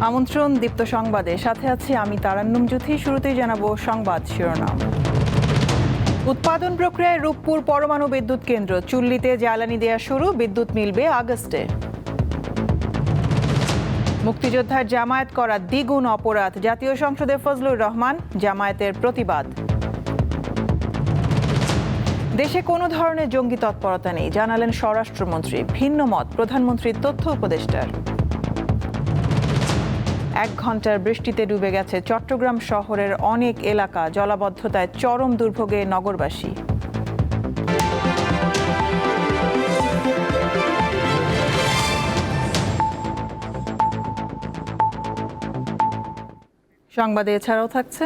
আমন্ত্রণ দীপ্ত সংবাদে, সাথে আছি আমি তারান্নুম জ্যোতি। শুরুতেই জানাবো সংবাদ শিরোনাম। উৎপাদন প্রক্রিয়ায় রূপপুর পরমাণু বিদ্যুৎ কেন্দ্র, চুল্লিতে জ্বালানি দেয়া শুরু, বিদ্যুৎ মিলবে আগস্টে। মুক্তিযোদ্ধার জামায়াত করা দ্বিগুণ অপরাধ, জাতীয় সংসদে ফজলুর রহমান, জামায়াতের প্রতিবাদ। দেশে কোনো ধরনের জঙ্গি তৎপরতা নেই, জানালেন স্বরাষ্ট্রমন্ত্রী। ভিন্ন মত প্রধানমন্ত্রীর তথ্য উপদেষ্টার। 1 ঘন্টার বৃষ্টিতে ডুবে গেছে চট্টগ্রাম শহরের অনেক এলাকা, জলাবদ্ধতায় চরম দুর্ভোগে নগরবাসী। সংবাদে এছাড়াও থাকছে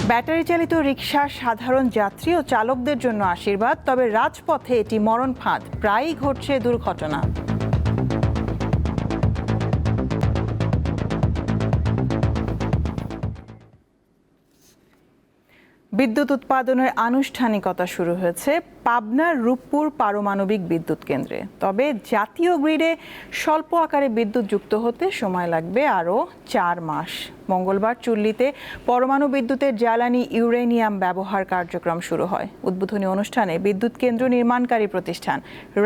ব্যাটারি চালিত রিকশা সাধারণ যাত্রী ও চালকদের জন্য আশীর্বাদ, তবে রাজপথে এটি মরণ ফাঁদ, প্রায়ই ঘটছে দুর্ঘটনা। বিদ্যুৎ উৎপাদনের আনুষ্ঠানিকতা শুরু হয়েছে পাবনার রূপপুর পারমাণবিক বিদ্যুৎ কেন্দ্রে। তবে জাতীয় গ্রিডে স্বল্প আকারে বিদ্যুৎ যুক্ত হতে সময় লাগবে আরও 4 মাস। মঙ্গলবার চুল্লিতে পরমাণু বিদ্যুতের জ্বালানি ইউরেনিয়াম ব্যবহার কার্যক্রম শুরু হয়। উদ্বোধনী অনুষ্ঠানে বিদ্যুৎ কেন্দ্র নির্মাণকারী প্রতিষ্ঠান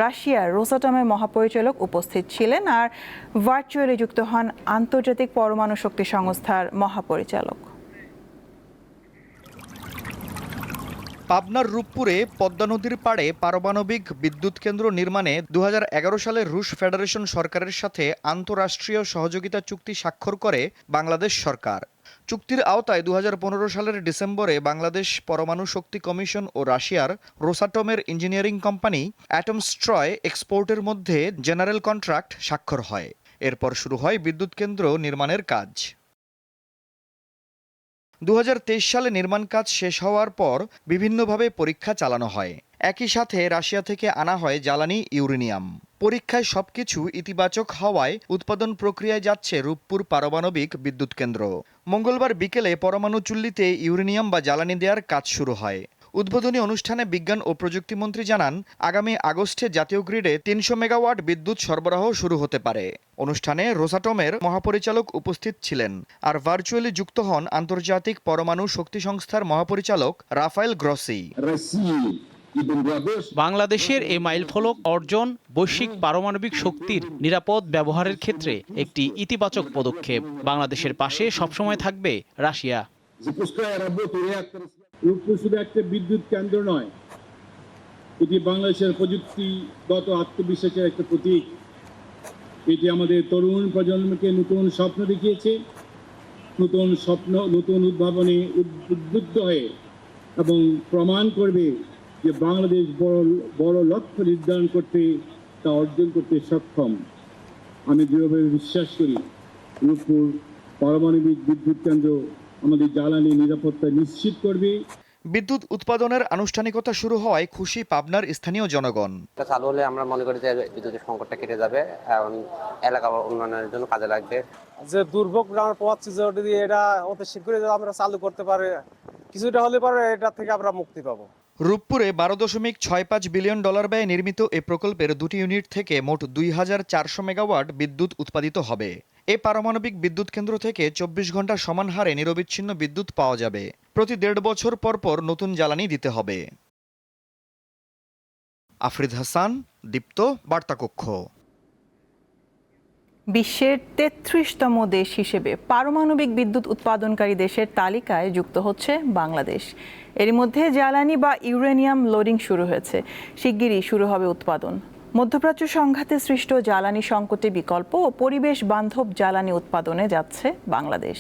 রাশিয়ার রোসাটমের মহাপরিচালক উপস্থিত ছিলেন, আর ভার্চুয়ালি যুক্ত হন আন্তর্জাতিক পরমাণু শক্তি সংস্থার মহাপরিচালক। পাবনার রূপপুরে পদ্মা নদীর পাড়ে পারমাণবিক বিদ্যুৎ কেন্দ্র নির্মাণে 2011 সালে রুশ ফেডারেশন সরকারের সাথে আন্তঃরাষ্ট্রীয় সহযোগিতা চুক্তি স্বাক্ষর করে বাংলাদেশ সরকার। চুক্তির আওতায় 2015 সালের ডিসেম্বরে বাংলাদেশ পরমাণু শক্তি কমিশন ও রাশিয়ার রোসাটমের ইঞ্জিনিয়ারিং কোম্পানি অ্যাটমস্ট্রয় এক্সপোর্টের মধ্যে জেনারেল কন্ট্রাক্ট স্বাক্ষর হয়। এরপর শুরু হয় বিদ্যুৎ কেন্দ্র নির্মাণের কাজ। 2023 সালে নির্মাণ কাজ শেষ হওয়ার পর বিভিন্নভাবে পরীক্ষা চালানো হয়। একই সাথে রাশিয়া থেকে আনা হয় জ্বালানি ইউরেনিয়াম। পরীক্ষায় সবকিছু ইতিবাচক হওয়ায় উৎপাদন প্রক্রিয়ায় যাচ্ছে রূপপুর পারমাণবিক বিদ্যুৎ কেন্দ্র। মঙ্গলবার বিকেলে পরমাণু চুল্লিতে ইউরেনিয়াম বা জ্বালানি দেওয়ার কাজ শুরু হয়। উদ্বোধনী অনুষ্ঠানে বিজ্ঞান ও প্রযুক্তি মন্ত্রী জানান, আগামী আগস্টে জাতীয় গ্রিডে 300 মেগাওয়াট বিদ্যুৎ সরবরাহ শুরু হতে পারে। অনুষ্ঠানে রোসাটমের মহাপরিচালক উপস্থিত ছিলেন, আর ভার্চুয়ালি যুক্ত হন আন্তর্জাতিক পরমাণু শক্তি সংস্থার মহাপরিচালক রাফায়েল গ্রসি। বাংলাদেশের এই মাইলফলক অর্জন বৈশ্বিক পারমাণবিক শক্তির নিরাপদ ব্যবহারের ক্ষেত্রে একটি ইতিবাচক পদক্ষেপ। বাংলাদেশের পাশে সবসময় থাকবে রাশিয়া। রূপপুর শুধু একটা বিদ্যুৎ কেন্দ্র নয়, এটি বাংলাদেশের প্রযুক্তিগত আত্মবিশ্বাসের একটা প্রতীক। এটি আমাদের তরুণ প্রজন্মকে নতুন স্বপ্ন দেখিয়েছে, নতুন স্বপ্ন, নতুন উদ্ভাবনে উদ্বুদ্ধ হয়ে এবং প্রমাণ করবে যে বাংলাদেশ বড় লক্ষ্য নির্ধারণ করতে, তা অর্জন করতে সক্ষম। আমি দৃঢ়ভাবে বিশ্বাস করি রূপপুর পারমাণবিক বিদ্যুৎ কেন্দ্র আমাদের জ্বালানি নিরাপত্তা নিশ্চিত করবে। বিদ্যুৎ উৎপাদনের আনুষ্ঠানিকতা শুরু হওয়ায় খুশি পাবনার স্থানীয় জনগণ। এটা চালু হলে আমরা মনে করি যে বিদ্যুতের সংকটটা কেটে যাবে এবং এলাকা উন্নয়নের জন্য কাজে লাগবে। যে দুর্ভোগ আমরা পাচ্ছি, যদি এটা অতি শীঘ্রই আমরা চালু করতে পারি, কিছুটা হলে পরে এটা থেকে আমরা মুক্তি পাবো। রূপপুরে 12.65 বিলিয়ন ডলার ব্যয়ে নির্মিত এ প্রকল্পের 2টি ইউনিট থেকে মোট 2400 মেগাওয়াট বিদ্যুৎ উৎপাদিত হবে। এই পারমাণবিক বিদ্যুৎ কেন্দ্র থেকে 24 ঘন্টা সমান হারে নিরবিচ্ছিন্ন বিদ্যুৎ পাওয়া যাবে। প্রতি 1.5 বছর পর পর নতুন জ্বালানি দিতে হবে। আফরিদ হাসান, দীপ্ত, বার্তাকক্ষ। বিশ্বের 33তম দেশ হিসেবে পারমাণবিক বিদ্যুৎ উৎপাদনকারী দেশের তালিকায় যুক্ত হচ্ছে বাংলাদেশ। এরই মধ্যে জ্বালানি বা ইউরেনিয়াম লোডিং শুরু হয়েছে, শিগগিরই শুরু হবে উৎপাদন। মধ্যপ্রাচ্য সংঘাতে সৃষ্ট জ্বালানি সংকটে বিকল্প ও পরিবেশ বান্ধব জ্বালানি উৎপাদনে যাচ্ছে বাংলাদেশ।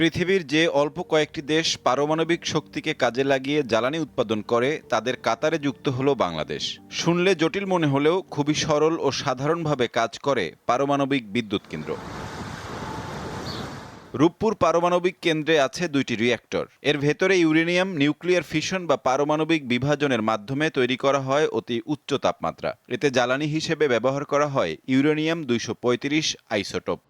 পৃথিবীর যে অল্প কয়েকটি দেশ পারমাণবিক শক্তিকে কাজে লাগিয়ে জ্বালানি উৎপাদন করে, তাদের কাতারে যুক্ত হলো বাংলাদেশ। শুনলে জটিল মনে হলেও খুবই সরল ও সাধারণভাবে কাজ করে পারমাণবিক বিদ্যুৎ কেন্দ্র। রূপপুর পারমাণবিক কেন্দ্রে আছে 2টি রিঅ্যাক্টর। এর ভেতরে ইউরেনিয়াম নিউক্লিয়ার ফিশন বা পারমাণবিক বিভাজনের মাধ্যমে তৈরি করা হয় অতি উচ্চ তাপমাত্রা। এতে জ্বালানি হিসেবে ব্যবহার করা হয় ইউরেনিয়াম 235 আইসোটোপ।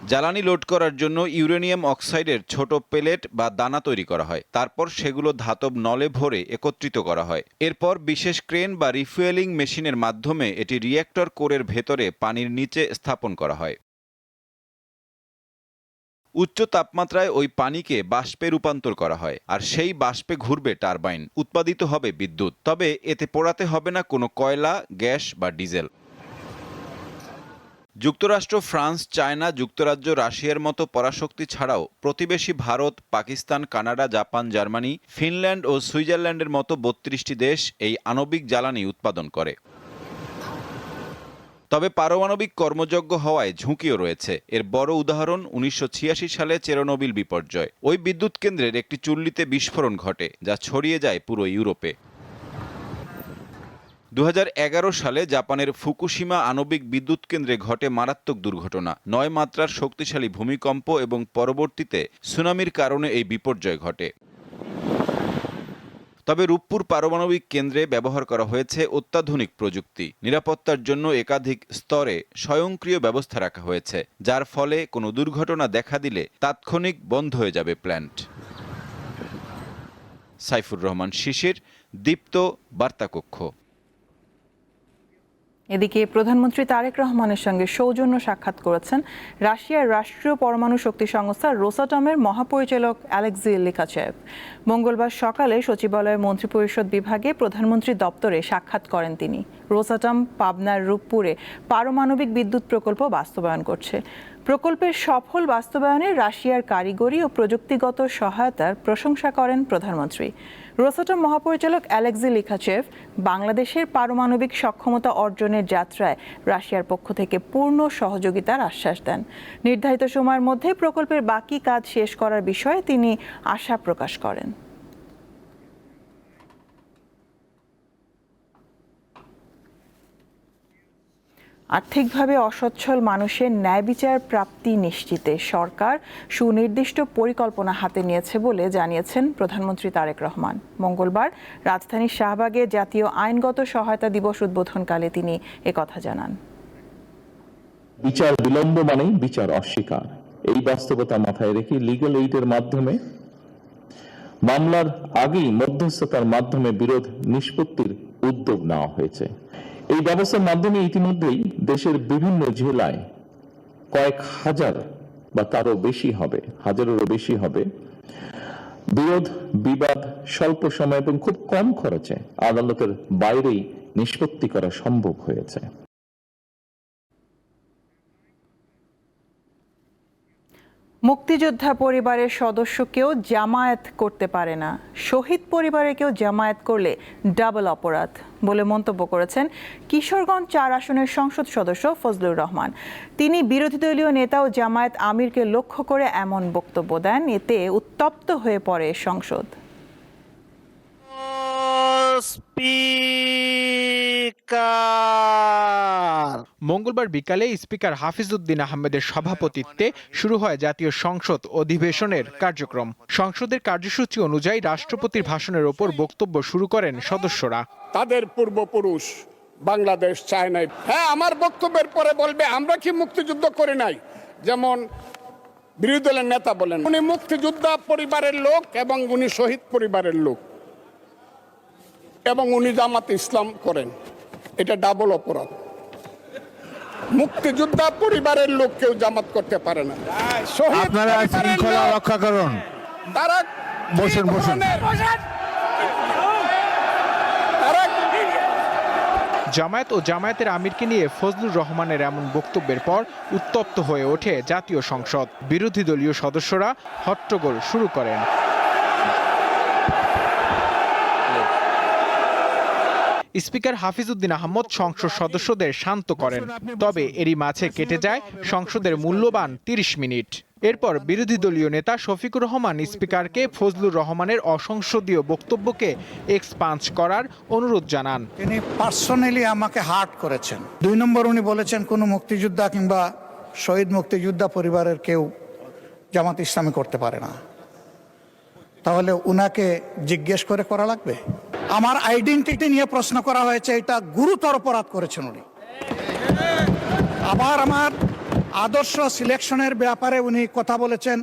জ্বালানি লোড করার জন্য ইউরেনিয়াম অক্সাইডের ছোট পেলেট বা দানা তৈরি করা হয়। তারপর সেগুলো ধাতব নলে ভরে একত্রিত করা হয়। এরপর বিশেষ ক্রেন বা রিফুয়েলিং মেশিনের মাধ্যমে এটি রিঅ্যাক্টর কোরের ভেতরে পানির নিচে স্থাপন করা হয়। উচ্চ তাপমাত্রায় ওই পানিকে বাষ্পে রূপান্তর করা হয়, আর সেই বাষ্পে ঘুরবে টারবাইন, উৎপাদিত হবে বিদ্যুৎ। তবে এতে পোড়াতে হবে না কোনো কয়লা, গ্যাস বা ডিজেল। যুক্তরাষ্ট্র, ফ্রান্স, চায়না, যুক্তরাজ্য, রাশিয়ার মতো পরাশক্তি ছাড়াও প্রতিবেশী Bharat, Pakistan, Canada, Japan, Germany, Finland ও সুইজারল্যান্ডের মতো ৩২টি দেশ এই আণবিক জ্বালানি উৎপাদন করে। তবে পারমাণবিক কর্মযজ্ঞ হওয়ায় ঝুঁকিও রয়েছে। এর বড় উদাহরণ ১৯৮৬ সালে চেরনোবিল বিপর্যয়। ওই বিদ্যুৎ কেন্দ্রের একটি চুল্লিতে বিস্ফোরণ ঘটে, যা ছড়িয়ে যায় পুরো ইউরোপে। ২০১১ সালে জাপানের ফুকুশিমা আণবিক বিদ্যুৎ কেন্দ্রে ঘটে মারাত্মক দুর্ঘটনা। ৯ মাত্রার শক্তিশালী ভূমিকম্প এবং পরবর্তীতে সুনামির কারণে এই বিপর্যয় ঘটে। তবে রূপপুর পারমাণবিক কেন্দ্রে ব্যবহার করা হয়েছে অত্যাধুনিক প্রযুক্তি। নিরাপত্তার জন্য একাধিক স্তরে স্বয়ংক্রিয় ব্যবস্থা রাখা হয়েছে, যার ফলে কোনো দুর্ঘটনা দেখা দিলে তাৎক্ষণিক বন্ধ হয়ে যাবে প্ল্যান্ট। সাইফুর রহমান শিশির, দীপ্ত, বার্তাকক্ষ। এদিকে প্রধানমন্ত্রী তারেক রহমানের সঙ্গে সৌজন্য সাক্ষাৎ করেছেন রাশিয়ার রাষ্ট্রীয় পরমাণু শক্তি সংস্থা রোসাটমের মহাপরিচালক অ্যালেক্সি লিখাচেভ। মঙ্গলবার সকালে সচিবালয়ের মন্ত্রিপরিষদ বিভাগে প্রধানমন্ত্রী দপ্তরে সাক্ষাৎ করেন তিনি। রোসাটম পাবনার রূপপুরে পারমাণবিক বিদ্যুৎ প্রকল্প বাস্তবায়ন করছে। প্রকল্পের সফল বাস্তবায়নে রাশিয়ার কারিগরি ও প্রযুক্তিগত সহায়তার প্রশংসা করেন প্রধানমন্ত্রী। রোসাটম মহাপরিচালক অ্যালেক্সি লিখাচেভ বাংলাদেশের পারমাণবিক সক্ষমতা অর্জনের যাত্রায় রাশিয়ার পক্ষ থেকে পূর্ণ সহযোগিতার আশ্বাস দেন। নির্ধারিত সময়ের মধ্যে প্রকল্পের বাকি কাজ শেষ করার বিষয়ে তিনি আশা প্রকাশ করেন। আর্থিকভাবে অসচ্ছল মানুষের ন্যায় বিচার প্রাপ্তি নিশ্চিতে সরকার সুনির্দিষ্ট পরিকল্পনা হাতে নিয়েছে বলে জানিয়েছেন প্রধানমন্ত্রী তারেক রহমান। মঙ্গলবার রাজধানীর শাহবাগে জাতীয় আইনগত সহায়তা দিবস উদ্বোধনকালে তিনি একথা জানান। বিচার বিলম্ব মানেই বিচার অস্বীকার। এই বাস্তবতা মাথায় রেখে লিগ্যাল এইডের মাধ্যমে মামলার আগেই মধ্যস্থতার মাধ্যমে বিরোধ নিষ্পত্তির উদ্যোগ নেওয়া হয়েছে। এই ব্যবস্থার মাধ্যমে ইতিমধ্যেই দেশের বিভিন্ন জেলায় কয়েক হাজার বা তারও বেশি হবে, হাজারেরও বেশি হবে, বিরোধ বিবাদ স্বল্প সময় এবং খুব কম খরচে আদালতের বাইরেই নিষ্পত্তি করা সম্ভব হয়েছে। মুক্তিযোদ্ধা পরিবারের সদস্য কেউ জামায়াত করতে পারে না, শহীদ পরিবারে কেউ জামায়াত করলে ডাবল অপরাধ বলে মন্তব্য করেছেন কিশোরগঞ্জ ৪ আসনের সংসদ সদস্য ফজলুর রহমান। তিনি বিরোধী দলীয় নেতা ও জামায়াত আমিরকে লক্ষ্য করে এমন বক্তব্য দেন, এতে উত্তপ্ত হয়ে পড়ে সংসদ। মঙ্গলবার বিকালে স্পিকার হাফিজউদ্দিন আহমেদের সভাপতিত্বে শুরু হয় জাতীয় সংসদ অধিবেশনের কার্যক্রম। সংসদের কার্যসূচি অনুযায়ী রাষ্ট্রপতির ভাষণের ওপর বক্তব্য শুরু করেন সদস্যরা। তাদের পূর্বপুরুষ বাংলাদেশ চায় নাই। হ্যাঁ, আমার বক্তব্যের পরে বলবে আমরা কি মুক্তিযুদ্ধ করে নাই, যেমন বিরোধী দলের নেতা বলেন উনি মুক্তিযোদ্ধা পরিবারের লোক এবং উনি শহীদ পরিবারের লোক এবং উনি জামাত ইসলাম করেন, এটা ডাবল অপরাধ। মুক্তিযোদ্ধা পরিবারের লোক কেউ জামাত করতে পারে না। আপনারা শৃঙ্খলা রক্ষা করুন, তারা বসুন বসুন। জামায়াত ও জামায়াতের আমিরকে নিয়ে ফজলুর রহমানের এমন বক্তব্যের পর উত্তপ্ত হয়ে ওঠে জাতীয় সংসদ। বিরোধী দলীয় সদস্যরা হট্টগোল শুরু করেন। স্পিকার হাফিজউদ্দিন আহমদ সংসদ সদস্যদের শান্ত করেন, তবে এরই মাঝে কেটে যায় সংসদের মূল্যবান ৩০ মিনিট। এরপর বিরোধী দলীয় নেতা শফিকুর রহমান স্পিকারকে ফজলুর রহমানের অসংসদীয় বক্তব্যকে এক্সপাঞ্জ করার অনুরোধ জানান। তিনি পার্সোনালি আমাকে হার্ট করেছেন। ২ নম্বর, উনি বলেছেন কোনো মুক্তিযোদ্ধা কিংবা শহীদ মুক্তিযোদ্ধা পরিবারের কেউ জামাত ইসলামী করতে পারে না। তাহলে উনাকে জিজ্ঞেস করে করা লাগবে? আমার আইডেন্টিটি নিয়ে প্রশ্ন করা হয়েছে, এটা গুরুতর অপরাধ করেছেন উনি। আবার আমার আদর্শ সিলেকশনের ব্যাপারে উনি কথা বলেছেন,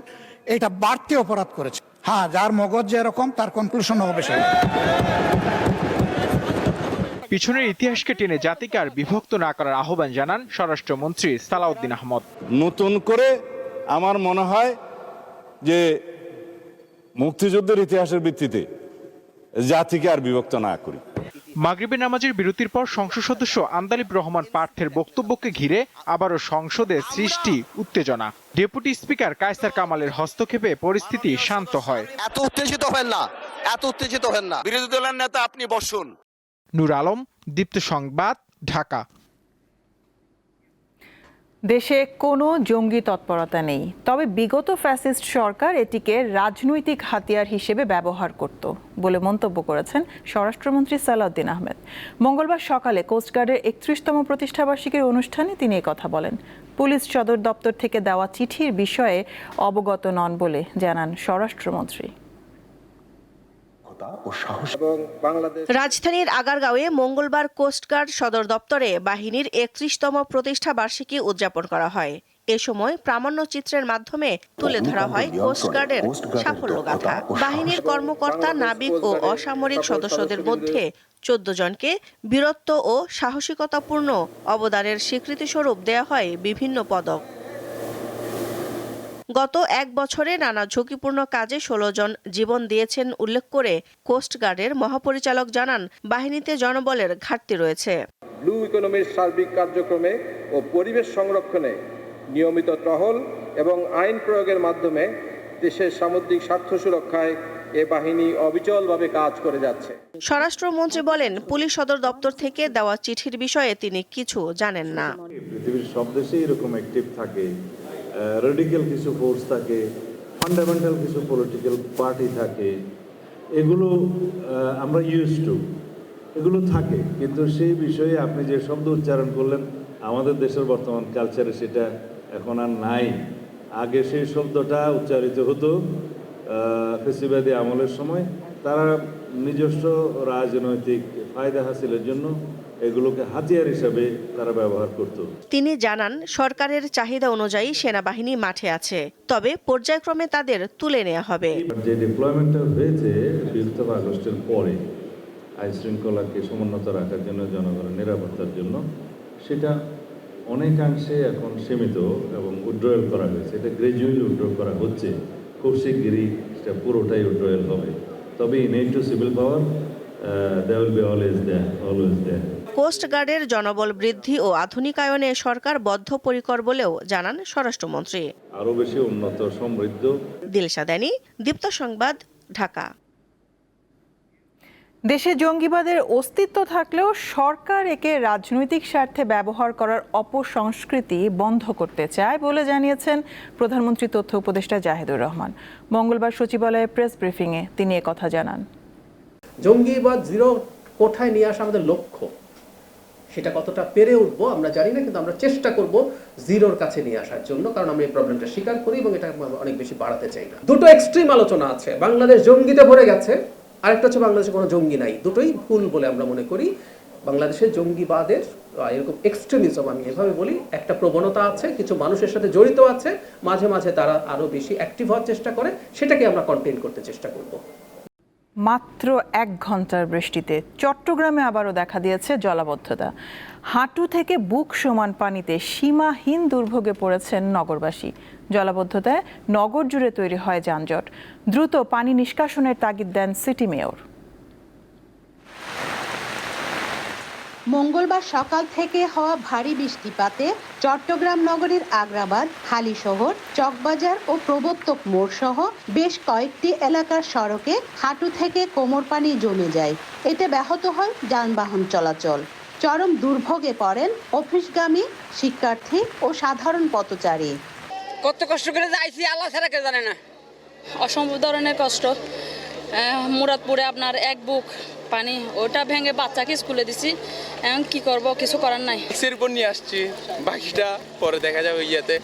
এটা বাড়তি অপরাধ করেছে। হ্যাঁ, যার মগজ যেরকম তার কনক্লুশন হবে সেটা। পিছনের ইতিহাসকে টেনে জাতিকে আর বিভক্ত না করার আহ্বান জানান স্বরাষ্ট্রমন্ত্রী সালাউদ্দিন আহমদ। নতুন করে আমার মনে হয় যে মুক্তিযুদ্ধের ইতিহাসের ভিত্তিতে জাতিকে আর বিভক্ত না করি। মাগরিবের নামাজের বিরতির পর সংসদ সদস্য আন্দালিব রহমান পার্থের বক্তব্যকে ঘিরে আবারও সংসদে সৃষ্টি উত্তেজনা। ডেপুটি স্পিকার কায়সার কামালের হস্তক্ষেপে পরিস্থিতি শান্ত হয়। এত উত্তেজিত হবেন না, বিরোধী দলের নেতা আপনি বসুন। নূর আলম, দীপ্ত সংবাদ, ঢাকা। দেশে কোনো জঙ্গি তৎপরতা নেই, তবে বিগত ফ্যাসিস্ট সরকার এটিকে রাজনৈতিক হাতিয়ার হিসেবে ব্যবহার করত বলে মন্তব্য করেছেন স্বরাষ্ট্রমন্ত্রী সালাউদ্দিন আহমেদ। মঙ্গলবার সকালে কোস্টগার্ডের 31তম প্রতিষ্ঠাবার্ষিকীর অনুষ্ঠানে তিনি কথা বলেন। পুলিশ সদর দপ্তর থেকে দেওয়া চিঠির বিষয়ে অবগত নন বলে জানান স্বরাষ্ট্রমন্ত্রী। রাজধানীর আগারগাঁওয়ে মঙ্গলবার কোস্টগার্ড সদর দপ্তরে বাহিনীর 31তম প্রতিষ্ঠা বার্ষিকী উদযাপন করা হয়। এ সময় প্রামাণ্য চিত্রের মাধ্যমে তুলে ধরা হয় কোস্টগার্ডের সাফল্যগাথা। বাহিনীর কর্মকর্তা, নাবিক ও অসামরিক সদস্যদের মধ্যে 14 জনকে বীরত্ব ও সাহসিকতাপূর্ণ অবদানের স্বীকৃতিস্বরূপ দেয়া হয় বিভিন্ন পদক। গত 1 বছরে নানা ঝুঁকিপূর্ণ কাজে 16 জন জীবন দিয়েছেন উল্লেখ করে কোস্টগার্ডের মহাপরিচালক জানান, বাহিনীতে জনবলের ঘাটতি রয়েছে। ব্লু ইকোনমির সার্বিক কার্যক্রমে ও পরিবেশ সংরক্ষণে নিয়মিত টহল এবং আইন প্রয়োগের মাধ্যমে দেশের সামুদ্রিক স্বার্থ সুরক্ষায় এ বাহিনী অবিচলভাবে কাজ করে যাচ্ছে। স্বরাষ্ট্রমন্ত্রী বলেন, পুলিশ সদর দপ্তর থেকে দেওয়া চিঠির বিষয়ে তিনি কিছু জানেন না। পৃথিবীর সব দেশেই এরকম অ্যাক্টিভ থাকে, রেডিক্যাল কিছু ফোর্স থাকে, ফান্ডামেন্টাল কিছু পলিটিক্যাল পার্টি থাকে, এগুলো আমরা ইউজ টু, এগুলো থাকে। কিন্তু সেই বিষয়ে আপনি যে শব্দ উচ্চারণ করলেন, আমাদের দেশের বর্তমান কালচারে সেটা এখন আর নাই। আগে সেই শব্দটা উচ্চারিত হতো ফেসিবাদী আমলের সময়। তারা নিজস্ব রাজনৈতিক ফায়দা হাসিলের জন্য এগুলোকে হাতিয়ার হিসাবে তারা ব্যবহার করত। তিনি জানান, সরকারের চাহিদা অনুযায়ী সেনাবাহিনী মাঠে আছে, তবে পর্যায়ক্রমে তাদের তুলে নেওয়া হবে। যে ডিপ্লয়মেন্টটা হয়েছে 5 আগস্টের পরে আইন শৃঙ্খলাকে সমুন্নত রাখার জন্য, জনগণের নিরাপত্তার জন্য, সেটা অনেকাংশে এখন সীমিত এবং উইথড্রয়াল করা হয়েছে। এটা গ্রাজুয়ালি উইথড্র করা হচ্ছে, খুব শিগগিরই সেটা পুরোটাই উইথড্রয়াল হবে। তবে in two civil power there will be always there. কোস্টগার্ডের জনবল বৃদ্ধি ও আধুনিকায়নে সরকার বদ্ধপরিকর বলেও জানান স্বরাষ্ট্রমন্ত্রী। আরো বেশি উন্নত, সমৃদ্ধ। দিলশা দানি, দীপ্ত সংবাদ, ঢাকা। দেশে জঙ্গিবাদের অস্তিত্ব থাকলেও সরকার একে রাজনৈতিক স্বার্থে ব্যবহার করার অপসংস্কৃতি বন্ধ করতে চায় বলে জানিয়েছেন প্রধানমন্ত্রী তথ্য উপদেষ্টা জাহিদুর রহমান। মঙ্গলবার সচিবালয়ে প্রেস ব্রিফিংয়ে তিনি একথা জানান। জঙ্গিবাদ জিরো কোঠায় নিয়ে আসা আমাদের লক্ষ্য, সেটা কতটা পেরে উঠবো আমরা জানি না, কিন্তু আমরা চেষ্টা করব জিরোর কাছে নিয়ে আসার জন্য, কারণ আমরা এই প্রবলেমটা স্বীকার করি এবং এটা অনেক বেশি বাড়াতে চাই না। দুটো এক্সট্রিম আলোচনা আছে, বাংলাদেশ জঙ্গিতে ভরে গেছে, আরেকটা হচ্ছে বাংলাদেশে কোনো জঙ্গি নাই। দুটোই ভুল বলে আমরা মনে করি। বাংলাদেশের জঙ্গিবাদের এরকম এক্সট্রিমিজম, আমি এভাবে বলি, একটা প্রবণতা আছে, কিছু মানুষের সাথে জড়িত আছে, মাঝে মাঝে তারা আরো বেশি অ্যাক্টিভ হওয়ার চেষ্টা করে, সেটাকে আমরা কন্টেইন করতে চেষ্টা করব। মাত্র 1 ঘন্টার বৃষ্টিতে চট্টগ্রামে আবারও দেখা দিয়েছে জলাবদ্ধতা। হাঁটু থেকে বুক সমান পানিতে সীমাহীন দুর্ভোগে পড়েছেন নগরবাসী। জলাবদ্ধতায় নগর জুড়ে তৈরি হয় যানজট। দ্রুত পানি নিষ্কাশনের তাগিদ দেন সিটি মেয়র। মঙ্গলবার সকাল থেকে হওয়া ভারী বৃষ্টিপাতে চট্টগ্রাম নগরীর আগ্রাবাদ, হালিশহর, চকবাজার ও প্রবর্তক মোড় সহ বেশ কয়েকটি এলাকার সড়কে হাঁটু থেকে কোমর পানি জমে যায়। এতে ব্যাহত হয় যানবাহন চলাচল। চরম দুর্ভোগে পড়েন অফিসগামী, শিক্ষার্থী ও সাধারণ পথচারী। কত কষ্ট করে যাইছি, আল্লাহ ছাড়া কেউ জানে না। অসম্ভব ধরনের কষ্ট। মুরাদপুরে আপনার 1 বুক পানি, ওটা ভেঙে বাচ্চাকে স্কুলে দিছি। এখন কি করব, কিছু করার নাই। সিরপুর নিয়ে আসছি, বাকিটা পরে দেখা যাবে ইয়েতে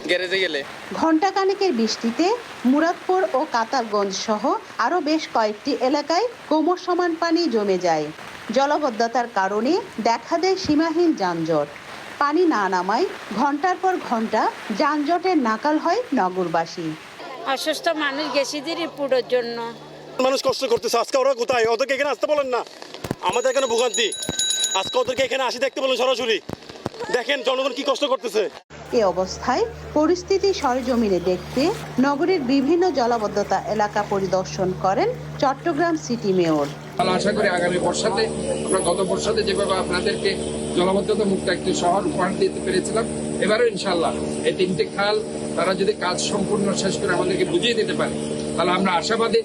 গ্যারেজে গেলে। ঘণ্টাখানেকের বৃষ্টিতে মুরাদপুর ও কাতারগঞ্জ সহ আরও বেশ কয়েকটি এলাকায় কোমর সমান পানি জমে যায়। জলাবদ্ধতার কারণে দেখা দেয় সীমাহীন যানজট। পানি না নামায় ঘন্টার পর ঘন্টা যানজটের নাকাল হয় নগরবাসী। অসুস্থ মানুষ গেছি রিপোর্টের জন্য মানুষ কষ্ট করতেছে। আজকে ওরা কোথায়? ওদেরকে এখানে আসতে বলেন না, আমাদের এখানে ভোগান্তি। আজকে ওদেরকে এখানে আসি দেখতে বলেন সরাসরি, দেখেন জনগণ কি কষ্ট করতেছে। এ অবস্থায় পরিস্থিতি সরেজমিনে দেখতে নগরের বিভিন্ন জলাবদ্ধতা এলাকা পরিদর্শন করেন চট্টগ্রাম সিটি মেয়র। আশা করি আগামী বর্ষাতে আমরা গত বর্ষাতে যেভাবে আপনাদেরকে জলাবদ্ধতা মুক্ত একটি শহর উপহার দিতে পেরেছিলাম, এবারও ইনশাল্লাহ এই 3টি খাল তারা যদি কাজ সম্পূর্ণ শেষ করে আমাদেরকে বুঝিয়ে দিতে পারে, তাহলে আমরা আশাবাদী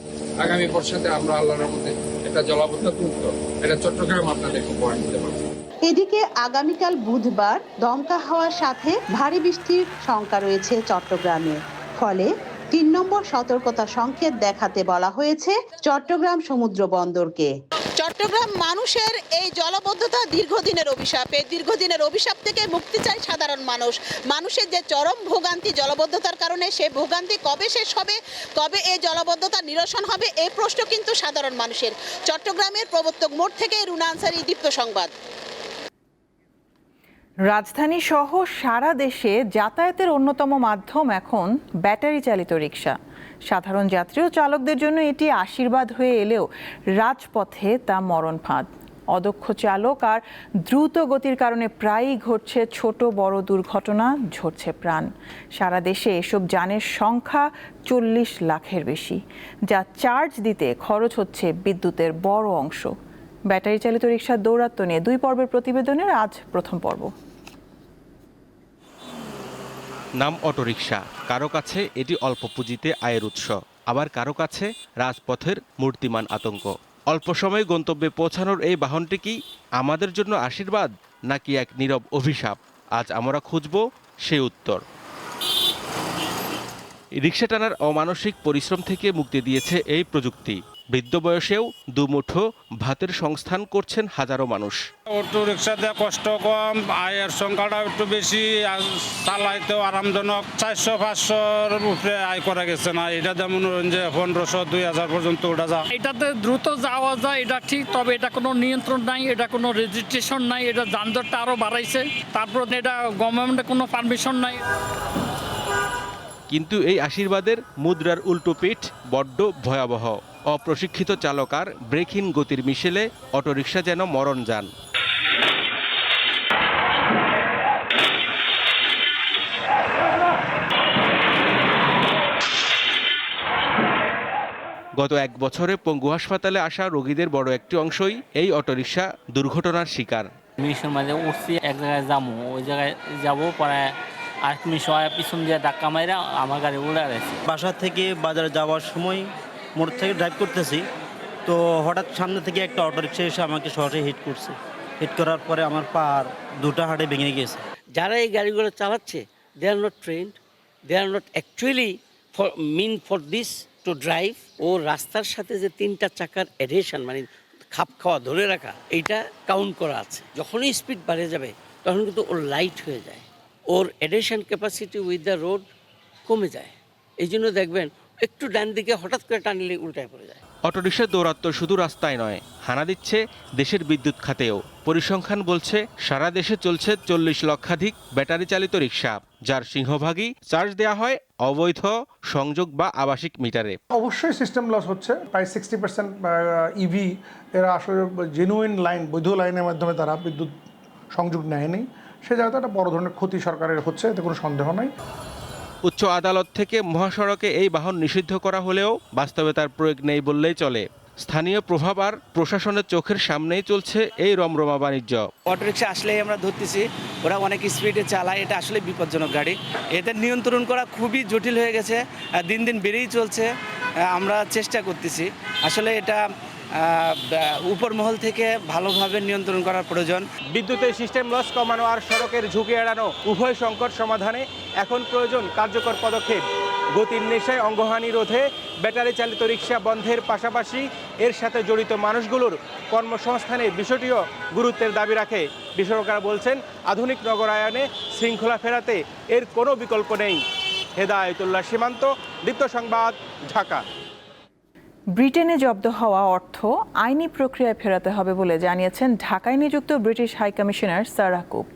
আগামী বর্ষাতে আমরা আল্লাহর রহমতে একটা জলাবদ্ধতা মুক্ত এটা চট্টগ্রাম আপনাদেরকে উপহার দিতে পারবো। এদিকে আগামীকাল বুধবার দমকা হাওয়ার সাথে ভারী বৃষ্টির শঙ্কা রয়েছে চট্টগ্রামে। ফলে 3 নম্বর সতর্কতা সংকেত দেখাতে বলা হয়েছে চট্টগ্রাম সমুদ্র বন্দরকে। চট্টগ্রাম মানুষের এই জলাবদ্ধতা দীর্ঘদিনের অভিশাপ। এই দীর্ঘদিনের অভিশাপ থেকে মুক্তি চায় সাধারণ মানুষ। মানুষের যে চরম ভোগান্তি জলাবদ্ধতার কারণে, সেই ভোগান্তি কবে শেষ হবে, কবে এই জলাবদ্ধতা নিরসন হবে, এই প্রশ্ন কিন্তু সাধারণ মানুষের। চট্টগ্রামের প্রবর্তক মোড় থেকে রুনা আনসারী, দীপ্ত সংবাদ। রাজধানী সহ সারা দেশে যাতায়াতের অন্যতম মাধ্যম এখন ব্যাটারি চালিত রিকশা। সাধারণ যাত্রী ও চালকদের জন্য এটি আশীর্বাদ হয়ে এলেও রাজপথে তা মরণ ফাঁদ। অদক্ষ চালক আর দ্রুত গতির কারণে প্রায়ই ঘটছে ছোট বড় দুর্ঘটনা, ঝরছে প্রাণ। সারা দেশে এসব যানের সংখ্যা 40 লাখের বেশি, যা চার্জ দিতে খরচ হচ্ছে বিদ্যুতের বড় অংশ। ব্যাটারি চালিত রিকশার দৌরাত্ম্য নিয়ে 2 পর্বের প্রতিবেদনের আজ প্রথম পর্ব। নাম অটোরিকশা। কারো কাছে এটি অল্প পুঁজিতে আয়ের উৎস, আবার কারো কাছে রাজপথের মূর্তিমান আতঙ্ক। অল্প সময়ে গন্তব্যে পৌঁছানোর এই বাহনটি কি আমাদের জন্য আশীর্বাদ নাকি এক নীরব অভিশাপ? আজ আমরা খুঁজব সেই উত্তর। রিকশা টানার অমানসিক পরিশ্রম থেকে মুক্তি দিয়েছে এই প্রযুক্তি। বৃদ্ধ বয়সেও দুমুঠো ভাতের সংস্থান করছেন হাজারো মানুষ। অটো রিক্সাতে কষ্ট কম, আয়ের সংখ্যাটা একটু বেশি, চালাইতেও আরামজনক। 400-500-র উপরে আয় করা গেছে না। এটা যেমন যে 1500-2000 পর্যন্ত ওটা যায়। এটাতে দ্রুত যাওয়া যায়, এটা ঠিক, তবে এটা কোনো নিয়ন্ত্রণ নাই, এটা কোনো রেজিস্ট্রেশন নাই, এটা যানজটটা আরও বাড়াইছে। তারপর এটা গভর্নমেন্টের কোনো পারমিশন নাই। কিন্তু এই আশীর্বাদের মুদ্রার উল্টো পিঠ বড্ড ভয়াবহ। অপ্রশিক্ষিত চালক আর ব্রেকহীন গতির মিশেলে অটোরিকশা যেন মরণ যান। গত 1 বছরে পঙ্গু হাসপাতালে আসা রোগীদের বড় একটি অংশই এই অটোরিকশা দুর্ঘটনার শিকার। মিনিশের মাঝে উঠছি, এক জায়গায় যাবো, ওই জায়গায় যাবো, পরে আর মিনিশ পিছন দিয়ে ধাক্কা মাইরা আমার গাড়ি উড়ে গেছে। বাসা থেকে বাজারে যাওয়ার সময় মোড় থেকে ড্রাইভ করতেছি, তো হঠাৎ সামনে থেকে একটা অটোরিকশা এসে আমাকে সহজে হিট করছে। হিট করার পরে আমার পা 2টা হাড়ে ভেঙে গেছে। যারা এই গাড়িগুলো চালাচ্ছে, they are not trained, they are not actually for this to drive. ও রাস্তার সাথে যে 3টা চাকার এডহেশন, মানে খাপ খাওয়া ধরে রাখা, এইটা কাউন্ট করা আছে। যখনই স্পিড বাড়ে যাবে তখন কিন্তু ওর লাইট হয়ে যায়, ওর এডহেশন ক্যাপাসিটি উইথ দ্য রোড কমে যায়। এই জন্য দেখবেন একটু ডান দিকে হঠাৎ করে টানলে উল্টায় পড়ে যায়। অটোরিকশার দৌরাত্ম্য শুধু রাস্তায় নয়, হানা দিচ্ছে দেশের বিদ্যুৎ খাতেও। পরিসংখ্যান বলছে সারা দেশে চলছে 40 লক্ষাধিক ব্যাটারি চালিত রিকশা, যার সিংহভাগই চার্জ দেওয়া হয় অবৈধ সংযোগ বা আবাসিক মিটারে। অবশ্যই সিস্টেম লস হচ্ছে। প্রায় 60% ইভি এরা আসলে জেনুইন লাইন, বৈধ লাইনের মাধ্যমে তারা বিদ্যুৎ সংযোগ নেয়নি। সে জায়গাতে একটা বড় ধরনের ক্ষতি সরকারের হচ্ছে, এতে কোনো সন্দেহ নাই। উচ্চ আদালত থেকে মহাসড়কে এই বাহন নিষিদ্ধ করা হলেও বাস্তবে তার প্রয়োগ নেই বললেই চলে। স্থানীয় প্রভাব আর প্রশাসনের চোখের সামনেই চলছে এই রমরমা বাণিজ্য। অটোরিকশা আসলেই আমরা ধরতেছি ওরা অনেক স্পিডে চালায়, এটা আসলে বিপজ্জনক গাড়ি। এতে নিয়ন্ত্রণ করা খুবই জটিল হয়ে গেছে, দিন দিন বেড়েই চলছে। আমরা চেষ্টা করতেছি, আসলে এটা উপর মহল থেকে ভালোভাবে নিয়ন্ত্রণ করার প্রয়োজন। বিদ্যুতের সিস্টেম লস কমানো আর সড়কের ঝুঁকি এড়ানো উভয় সংকট সমাধানে এখন প্রয়োজন কার্যকর পদক্ষেপ। গতির নেশায় অঙ্গহানি রোধে ব্যাটারি চালিত রিকশা বন্ধের পাশাপাশি এর সাথে জড়িত মানুষগুলোর কর্মসংস্থানের বিষয়টিও গুরুত্বের দাবি রাখে। বিশেষজ্ঞরা বলছেন, আধুনিক নগরায়নে শৃঙ্খলা ফেরাতে এর কোনো বিকল্প নেই। হেদায়েতুল্লাহ সীমান্ত, দীপ্ত সংবাদ, ঢাকা। ব্রিটেনে জব্দ হওয়া অর্থ আইনি প্রক্রিয়ায় ফেরাতে হবে বলে জানিয়েছেন ঢাকায় নিযুক্ত ব্রিটিশ হাইকমিশনার সারাহ কুক।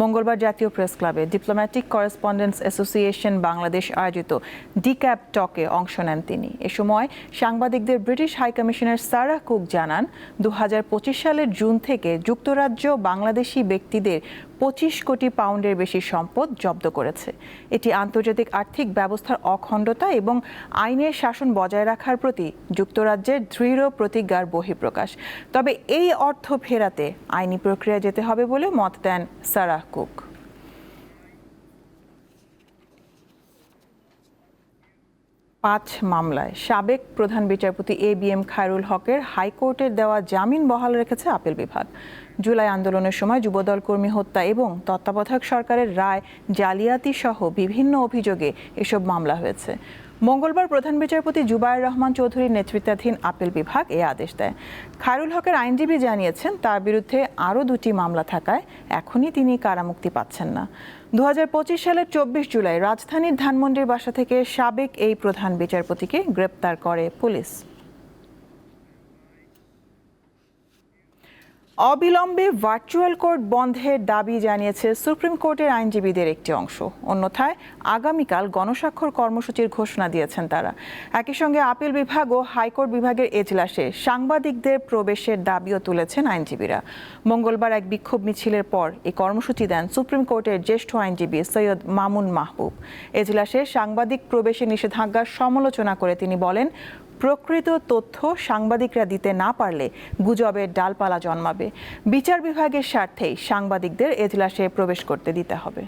মঙ্গলবার জাতীয় প্রেস ক্লাবে ডিপ্লোম্যাটিক করেসপন্ডেন্স অ্যাসোসিয়েশন বাংলাদেশ আয়োজিত ডিক্যাপ টকে অংশ নেন তিনি। এ সময় সাংবাদিকদের ব্রিটিশ হাইকমিশনার সারাহ কুক জানান, 2025 সালের জুন থেকে যুক্তরাজ্য বাংলাদেশি ব্যক্তিদের 25 কোটি পাউন্ডের বেশি সম্পদ জব্দ করেছে। এটি আন্তর্জাতিক আর্থিক ব্যবস্থার অখণ্ডতা এবং আইনের শাসন বজায় রাখার প্রতি যুক্তরাজ্যের দৃঢ় প্রতিজ্ঞার বহিঃপ্রকাশ। তবে এই অর্থ ফেরাতে আইনি প্রক্রিয়া যেতে হবে বলে মত দেন সারাহ কুক। পাঁচ মামলায় সাবেক প্রধান বিচারপতি ABM খায়রুল হকের হাইকোর্টের দেওয়া জামিন বহাল রেখেছে আপিল বিভাগ। জুলাই আন্দোলনের সময় যুবদল কর্মী হত্যা এবং তত্ত্বাবধায়ক সরকারের রায় জালিয়াতি সহ বিভিন্ন অভিযোগে এসব মামলা হয়েছে। মঙ্গলবার প্রধান বিচারপতি জুবায়ের রহমান চৌধুরীর নেতৃত্বাধীন আপিল বিভাগ এ আদেশ দেয়। খায়রুল হকের আইনজীবী জানিয়েছেন, তার বিরুদ্ধে আরও 2টি মামলা থাকায় এখনই তিনি কারামুক্তি পাচ্ছেন না। 2025 সালের 24 জুলাই রাজধানীর ধানমন্ডির বাসা থেকে সাবেক এই প্রধান বিচারপতিকে গ্রেপ্তার করে পুলিশ। অবিলম্বে ভার্চুয়াল কোর্ট বন্ধের দাবি জানিয়েছে সুপ্রিম কোর্টের আইনজীবীদের একটি অংশ। অন্যথায় আগামীকাল গণস্বাক্ষর কর্মসূচির ঘোষণা দিয়েছেন তারা। একই সঙ্গে আপিল বিভাগ ও হাইকোর্ট বিভাগের এজলাসে সাংবাদিকদের প্রবেশের দাবিও তুলেছেন আইনজীবীরা। মঙ্গলবার এক বিক্ষোভ মিছিলের পর এই কর্মসূচি দেন সুপ্রিম কোর্টের জ্যেষ্ঠ আইনজীবী সৈয়দ মামুন মাহবুব। এজলাসে সাংবাদিক প্রবেশে নিষেধাজ্ঞার সমালোচনা করে তিনি বলেন, প্রকৃত তথ্য সাংবাদিকরা দিতে না পারলে গুজবের ডালপালা জন্মাবে। বিচার বিভাগের স্বার্থেই সাংবাদিকদের এজলাসে প্রবেশ করতে দিতে হবে।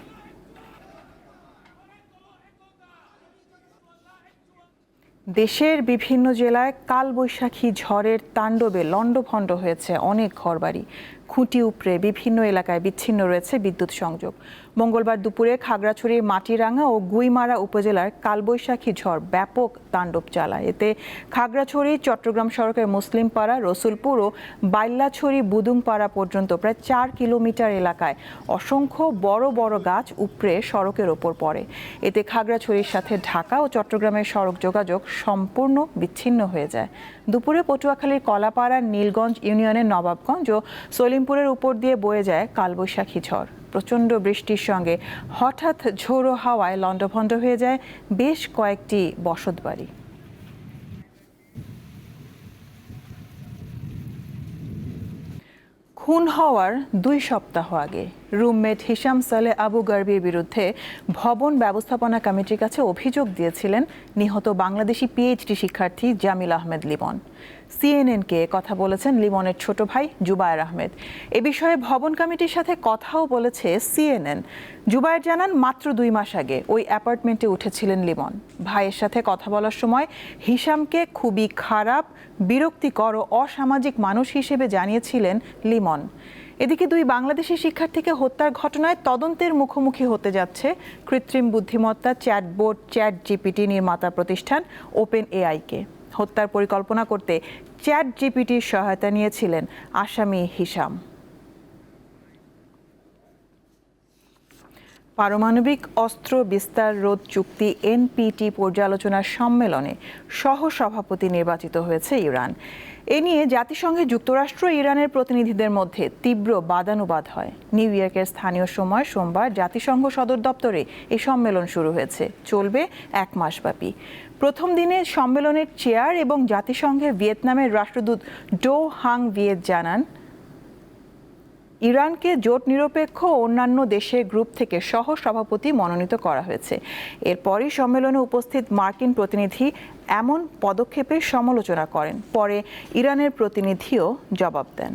দেশের বিভিন্ন জেলায় কালবৈশাখী ঝড়ের তাণ্ডবে লণ্ডভণ্ড হয়েছে অনেক ঘরবাড়ি। খুঁটি উপড়ে বিভিন্ন এলাকায় বিচ্ছিন্ন রয়েছে বিদ্যুৎ সংযোগ। মঙ্গলবার দুপুরে খাগড়াছড়ির মাটিরাঙ্গা ও গুইমারা উপজেলার কালবৈশাখী ঝড় ব্যাপক তাণ্ডব চালায়। এতে খাগড়াছড়ি চট্টগ্রাম সড়কের মুসলিমপাড়া, রসুলপুর ও বাইল্লাছড়ি বুদুংপাড়া পর্যন্ত প্রায় 4 কিলোমিটার এলাকায় অসংখ্য বড় বড় গাছ উপড়ে সড়কের ওপর পড়ে। এতে খাগড়াছড়ির সাথে ঢাকা ও চট্টগ্রামের সড়ক যোগাযোগ সম্পূর্ণ বিচ্ছিন্ন হয়ে যায়। দুপুরে পটুয়াখালীর কলাপাড়া, নীলগঞ্জ ইউনিয়নের নবাবগঞ্জ ও সলিমপুরের উপর দিয়ে বয়ে যায় কালবৈশাখী ঝড়। প্রচণ্ড বৃষ্টির সঙ্গে হঠাৎ ঝোড়ো হাওয়ায় লণ্ডভণ্ড হয়ে যায় বেশ কয়েকটি বসতবাড়ি। খুন হওয়ার 2 সপ্তাহ আগে রুমমেট হিশাম সালেহ আবু গার্বির বিরুদ্ধে ভবন ব্যবস্থাপনা কমিটির কাছে অভিযোগ দিয়েছিলেন নিহত বাংলাদেশি PhD শিক্ষার্থী জামিল আহমেদ লিমন। CNN-কে কথা বলেছেন লিমনের ছোট ভাই জুবায়ের আহমেদ। এ বিষয়ে ভবন কমিটির সাথে কথাও বলেছে CNN। জুবায়ের জানান, মাত্র 2 মাস আগে ওই অ্যাপার্টমেন্টে উঠেছিলেন লিমন। ভাইয়ের সাথে কথা বলার সময় হিশামকে খুবই খারাপ, বিরক্তিকর ও অসামাজিক মানুষ হিসেবে জানিয়েছিলেন লিমন। এদিকে 2 বাংলাদেশি শিক্ষার্থীকে হত্যার ঘটনায় তদন্তের মুখোমুখি হতে যাচ্ছে কৃত্রিম বুদ্ধিমত্তা চ্যাটবোট ChatGPT নির্মাতা প্রতিষ্ঠান OpenAI-কে। হত্যার পরিকল্পনা করতে ChatGPTর সহায়তা নিয়েছিলেন আসামি হিশাম। পারমাণবিক অস্ত্র বিস্তার রোধ চুক্তি NPT পর্যালোচনা সম্মেলনে সহ-সভাপতি নির্বাচিত হয়েছে ইরান। এ নিয়ে জাতিসংঘে যুক্তরাষ্ট্র ইরানের প্রতিনিধিদের মধ্যে তীব্র বাদানুবাদ হয়। নিউ ইয়র্কের স্থানীয় সময় সোমবার জাতিসংঘ সদর দপ্তরে এই সম্মেলন শুরু হয়েছে, চলবে 1 মাসব্যাপী। প্রথম দিনে সম্মেলনের চেয়ার এবং জাতিসংঘের ভিয়েতনামের রাষ্ট্রদূত ডো হাং ভিয়েত জানান, ইরানকে জোট নিরপেক্ষ অন্যান্য দেশের গ্রুপ থেকে সহ-সভাপতি মনোনীত করা হয়েছে। এরপরই সম্মেলনে উপস্থিত মার্কিন প্রতিনিধি এমন পদক্ষেপের সমালোচনা করেন। পরে ইরানের প্রতিনিধিও জবাব দেন।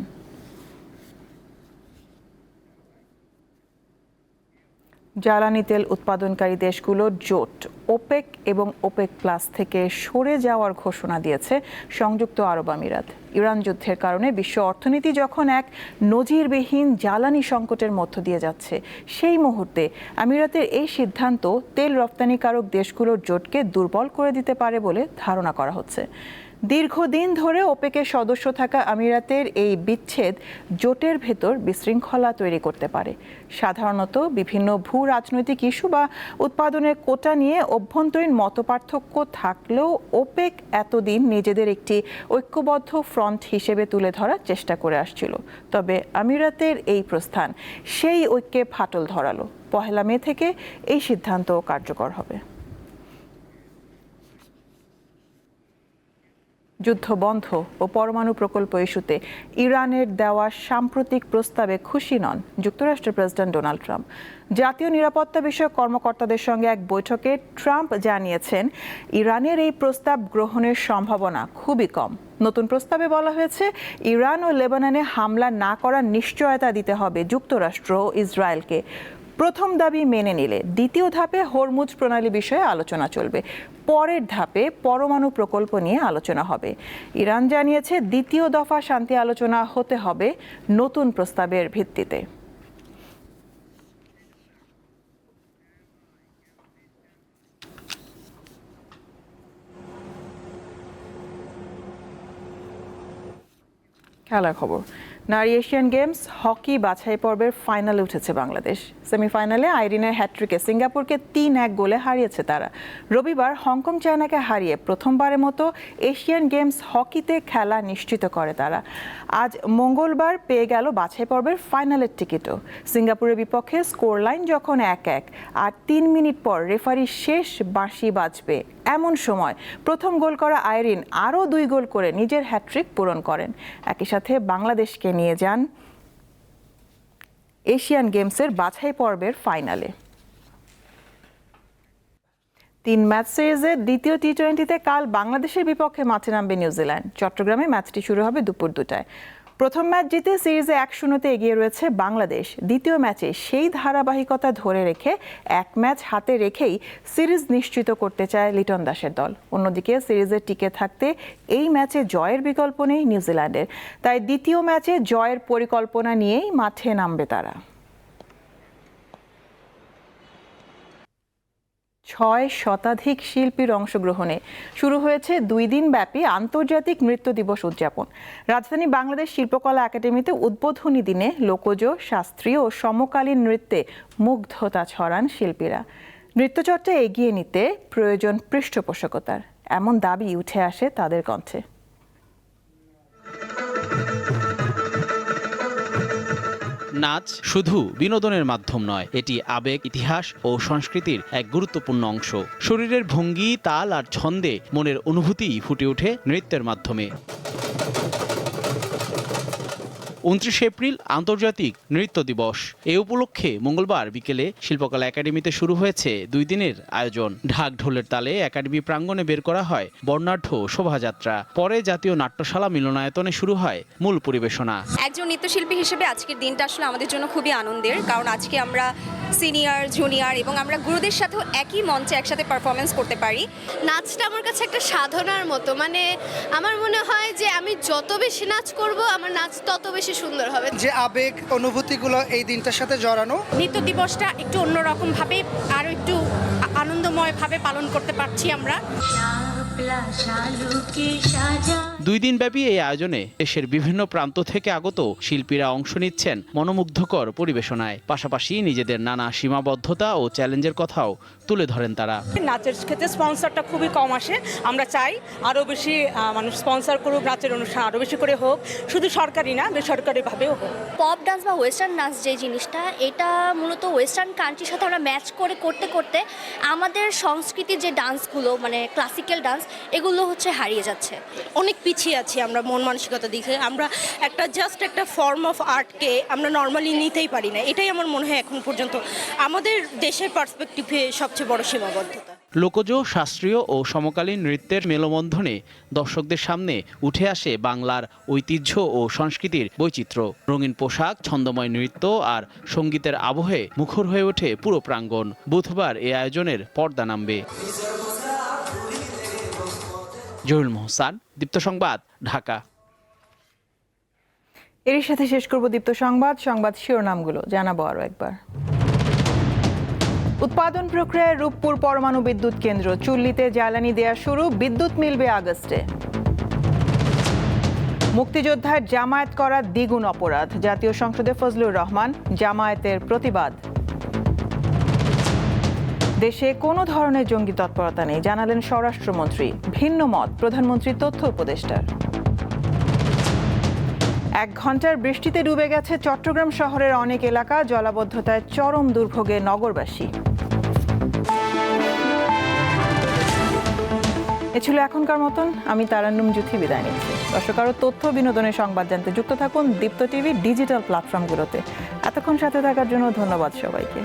জ্বালানি তেল উৎপাদনকারী দেশগুলোর জোট ওপেক এবং ওপেক প্লাস থেকে সরে যাওয়ার ঘোষণা দিয়েছে সংযুক্ত আরব আমিরাত। ইরান যুদ্ধের কারণে বিশ্ব অর্থনীতি যখন এক নজিরবিহীন জ্বালানি সংকটের মধ্য দিয়ে যাচ্ছে, সেই মুহূর্তে আমিরাতের এই সিদ্ধান্ত তেল রপ্তানিকারক দেশগুলোর জোটকে দুর্বল করে দিতে পারে বলে ধারণা করা হচ্ছে। দীর্ঘদিন ধরে ওপেকের সদস্য থাকা আমিরাতের এই বিচ্ছেদ জোটের ভেতর বিশৃঙ্খলা তৈরি করতে পারে। সাধারণত বিভিন্ন ভূ রাজনৈতিক ইস্যু বা উৎপাদনের কোটা নিয়ে অভ্যন্তরীণ মতপার্থক্য থাকলেও ওপেক এতদিন নিজেদের একটি ঐক্যবদ্ধ ফ্রন্ট হিসেবে তুলে ধরার চেষ্টা করে আসছিল। তবে আমিরাতের এই প্রস্থান সেই ঐক্যে ফাটল ধরালো। 1 মে থেকে এই সিদ্ধান্ত কার্যকর হবে। যুদ্ধ বন্ধ ও পরমাণু প্রকল্প ইস্যুতে ইরানের দেওয়া সাম্প্রতিক প্রস্তাবে খুশি নন যুক্তরাষ্ট্রের প্রেসিডেন্ট ডোনাল্ড ট্রাম্প। জাতীয় নিরাপত্তা বিষয়ক কর্মকর্তাদের সঙ্গে এক বৈঠকে ট্রাম্প জানিয়েছেন, ইরানের এই প্রস্তাব গ্রহণের সম্ভাবনা খুবই কম। নতুন প্রস্তাবে বলা হয়েছে, ইরান ও লেবাননে হামলা না করার নিশ্চয়তা দিতে হবে যুক্তরাষ্ট্র ও ইসরায়েলকে। প্রথম দাবি মেনে নিলে দ্বিতীয় ধাপে হরমুজ প্রণালী বিষয়ে আলোচনা চলবে। পরের ধাপে পরমাণু প্রকল্প নিয়ে আলোচনা হবে। ইরান জানিয়েছে, দ্বিতীয় দফা শান্তি আলোচনা হতে হবে নতুন প্রস্তাবের ভিত্তিতে। খেলার খবর। নারী এশিয়ান গেমস হকি বাছাই পর্বের ফাইনালে উঠেছে বাংলাদেশ। সেমিফাইনালে আইরিনের হ্যাট্রিকে সিঙ্গাপুরকে 3-1 গোলে হারিয়েছে তারা। রবিবার হংকং চায়নাকে হারিয়ে প্রথমবারের মতো এশিয়ান গেমস হকিতে খেলা নিশ্চিত করে তারা। আজ মঙ্গলবার পেয়ে গেল বাছাই পর্বের ফাইনালের টিকিটও। সিঙ্গাপুরের বিপক্ষে স্কোর লাইন যখন 1-1 আর 3 মিনিট পর রেফারির শেষ বাঁশি বাজবে, এমন সময় প্রথম গোল করা আইরিন আরও 2 গোল করে নিজের হ্যাট্রিক পূরণ করেন। একই সাথে বাংলাদেশকে নিয়ে যান এশিয়ান গেমসের বাছাই পর্বের ফাইনালে। 3 ম্যাচ সিরিজের দ্বিতীয় টি-20তে কাল বাংলাদেশের বিপক্ষে মাঠে নামবে নিউজিল্যান্ড। চট্টগ্রামে ম্যাচটি শুরু হবে দুপুর 2টায়। প্রথম ম্যাচ জিতে সিরিজে 1-0 এগিয়ে রয়েছে বাংলাদেশ। দ্বিতীয় ম্যাচে সেই ধারাবাহিকতা ধরে রেখে 1 ম্যাচ হাতে রেখেই সিরিজ নিশ্চিত করতে চায় লিটন দাসের দল। অন্যদিকে সিরিজে টিকে থাকতে এই ম্যাচে জয়ের বিকল্প নেই নিউজিল্যান্ডের। তাই দ্বিতীয় ম্যাচে জয়ের পরিকল্পনা নিয়েই মাঠে নামবে তারা। 6 শতাধিক শিল্পীর অংশগ্রহণে শুরু হয়েছে 2 দিন ব্যাপী আন্তর্জাতিক নৃত্য দিবস উদযাপন। রাজধানী বাংলাদেশ শিল্পকলা একাডেমিতে উদ্বোধনী দিনে লোকজ, শাস্ত্রীয় ও সমকালীন নৃত্যে মুগ্ধতা ছড়ান শিল্পীরা। নৃত্যচর্চা এগিয়ে নিতে প্রয়োজন পৃষ্ঠপোষকতার, এমন দাবি উঠে আসে তাদের কণ্ঠে। নাচ শুধু বিনোদনের মাধ্যম নয়, এটি আবেগ, ইতিহাস ও সংস্কৃতির এক গুরুত্বপূর্ণ অংশ। শরীরের ভঙ্গি, তাল আর ছন্দে মনের অনুভূতি ফুটে ওঠে নৃত্যের মাধ্যমে। 29 এপ্রিল আন্তর্জাতিক নৃত্য দিবস। এ উপলক্ষে মঙ্গলবার বিকেলে শিল্পকলা একাডেমিতে শুরু হয়েছে 2 দিনের আয়োজন। ঢাক ঢোলের তালে একাডেমি প্রাঙ্গণে বের করা হয় বর্ণাঢ্য শোভাযাত্রা। পরে জাতীয় নাট্যশালা মিলনায়তনে শুরু হয় মূল পরিবেশনা। একজন নৃত্যশিল্পী হিসেবে আজকের দিনটা আসলে আমাদের জন্য খুবই আনন্দের, কারণ আজকে আমরা সিনিয়র, জুনিয়র এবং আমরা গুরুদের সাথেও একই মঞ্চে একসাথে পারফরমেন্স করতে পারি। নাচটা আমার কাছে একটা সাধনার মতো, মানে আমার মনে হয় যে আমি যত বেশি নাচ করব আমার নাচ তত বেশি সুন্দর হবে। যে আবেগ অনুভূতিগুলো এই দিনটার সাথে জড়ানো। নৃত্য দিবসটা একটু অন্যরকম ভাবে আরো একটু আনন্দময় ভাবে পালন করতে পারছি আমরা। 2 দিন ব্যাপী এই আয়োজনে দেশের বিভিন্ন প্রান্ত থেকে আগত শিল্পীরা অংশ নিচ্ছেন মনোমুগ্ধকর পরিবেশনায়। পাশাপাশি নিজেদের নানা সীমাবদ্ধতা ও চ্যালেঞ্জের কথাও তুলে ধরেন তারা। নাচের ক্ষেত্রে স্পন্সরটা খুবই কম আসে, আমরা চাই আরও বেশি মানুষ স্পন্সর করুক, নাচের অনুষ্ঠান আরও বেশি করে হোক, শুধু সরকারি না বেসরকারিভাবেও হোক। পপ ডান্স বা ওয়েস্টার্ন ডান্স যে জিনিসটা, এটা মূলত ওয়েস্টার্ন কান্ট্রির সাথে আমরা ম্যাচ করে করতে করতে আমাদের সংস্কৃতির যে ডান্সগুলো মানে ক্লাসিক্যাল ডান্স এগুলো হচ্ছে হারিয়ে যাচ্ছে। অনেক পিছিয়ে আছি আমরা মন মানসিকতা দিকে। আমরা জাস্ট একটা ফর্ম অফ আর্টকে আমরা নর্মালি নিতেই পারি না। এটাই আমার মনে হয় এখন পর্যন্ত আমাদের দেশের পার্সপেক্টিভে সবচেয়ে বড় সীমাবদ্ধতা। লোকজ, শাস্ত্রীয় ও সমকালীন নৃত্যের মেলবন্ধনে দর্শকদের সামনে উঠে আসে বাংলার ঐতিহ্য ও সংস্কৃতির বৈচিত্র্য। রঙিন পোশাক, ছন্দময় নৃত্য আর সঙ্গীতের আবহে মুখর হয়ে ওঠে পুরো প্রাঙ্গণ। বুধবার এই আয়োজনের পর্দা নামবে। জহুল মোহসান, দীপ্ত সংবাদ, ঢাকা। এর সাথে শেষ করব দীপ্ত সংবাদ শিরোনামগুলো জানাবো আরো একবার। উৎপাদন প্রক্রিয়ায় রূপপুর পরমাণু বিদ্যুৎ কেন্দ্র, চুল্লিতে জ্বালানি দেয়া শুরু, বিদ্যুৎ মিলবে আগস্টে। মুক্তিযোদ্ধার জামায়াত করা দ্বিগুণ অপরাধ, জাতীয় সংসদে ফজলুর রহমান, জামায়াতের প্রতিবাদ। দেশে কোনো ধরনের জঙ্গি তৎপরতা নেই, জানালেন স্বরাষ্ট্রমন্ত্রী। ভিন্ন মত প্রধানমন্ত্রী তথ্য উপদেষ্টার। 1 ঘন্টার বৃষ্টিতে ডুবে গেছে চট্টগ্রাম শহরের অনেক এলাকা, জলাবদ্ধতায় চরম দুর্ভোগে নগরবাসী। এ ছিল এখনকার মতন। আমি তারান্নুম জুথি বিদায় নিচ্ছি। দর্শক, আরও তথ্য বিনোদনের সংবাদ জানতে যুক্ত থাকুন দীপ্ত টিভি ডিজিটাল প্ল্যাটফর্মগুলোতে। এতক্ষণ সাথে থাকার জন্য ধন্যবাদ সবাইকে।